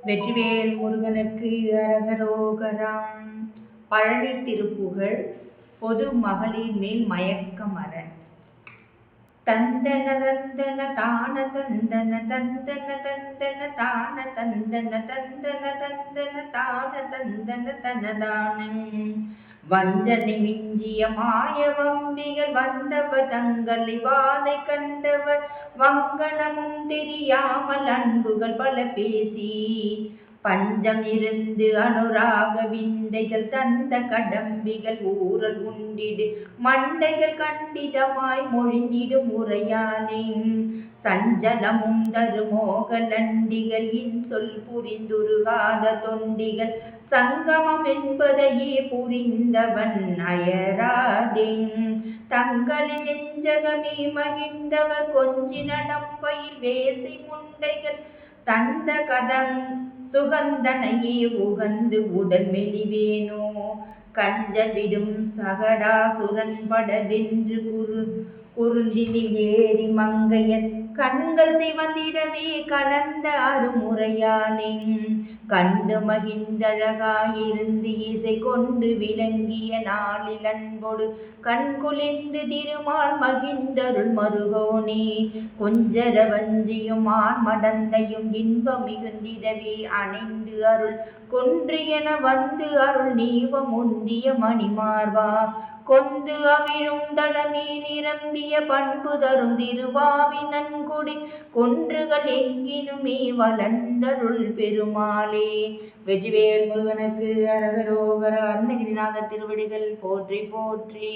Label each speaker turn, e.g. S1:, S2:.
S1: வெற்றிவேல் முருகனுக்கு அரகரோகராம். பழனி திருப்புகழ். பொது மகளிர் மேல் மயக்கமற. தந்தன தந்தன தான தந்தன தந்தன தந்தன தான தந்தன தந்தன தந்தன தான தந்தன தனதானம். வஞ்சனை மிஞ்சிய மாய வம்பிகள் வந்தவர் தங்களை வாதை கண்டவர் வங்கனமும் தெரியாமல் அன்புகள் பல பேசி பஞ்சம் இருந்து அனுராக விந்தைகள் தந்த கடம்பிகள் ஊரல் உண்டிடு மண்டைகள் கண்டிதமாய் மொழிந்திடு முறையானே சஞ்சலமும் தருமோகலண்டிகள் இன்சொல் புரிந்துருகாத தொண்டிகள் சங்கமம் என்பதையே புரிந்தவன் அயராதே தங்களின் நெஞ்சகமே மகிழ்ந்தவர் கொஞ்சி நடப்பையில் வேசி முண்டைகள் தந்த கதம் சுகந்தனையே உகந்து உடல் மெலிவேனோ கஞ்சல் விடும் சகடாசுரன் படவென்று குருந்தினில் ஏறி மங்கையர் கண்கள் சிவந்திடவே கலந்த அருமுறையானே கண்டு மகிழ்ந்தழகாயிருந்து இசை கொண்டு விளங்கிய நாளில் அன்போடு கண்குளிர்ந்து திருமால் மகிழ்ந்தருள் மருகோனே கொஞ்சர வஞ்சியும் ஆன்மடந்தையும் இன்பம் மிகுந்திடவே அணைந்து அருள் கொன்று என வந்து அருள் நீவம் முந்திய மணிமார்வா கொந்து அவிழும் தளமே நிரம்பிய பண்பு தரும் திருவாவி நன்கொடி கொன்றுகள் எங்கினுமே வளர்ந்தருள் பெருமாளே. வெற்றிவேல் முருகனுக்கு அரகரோகரா. அருணகிரிநாதர் திருவடிகள் போற்றி போற்றி.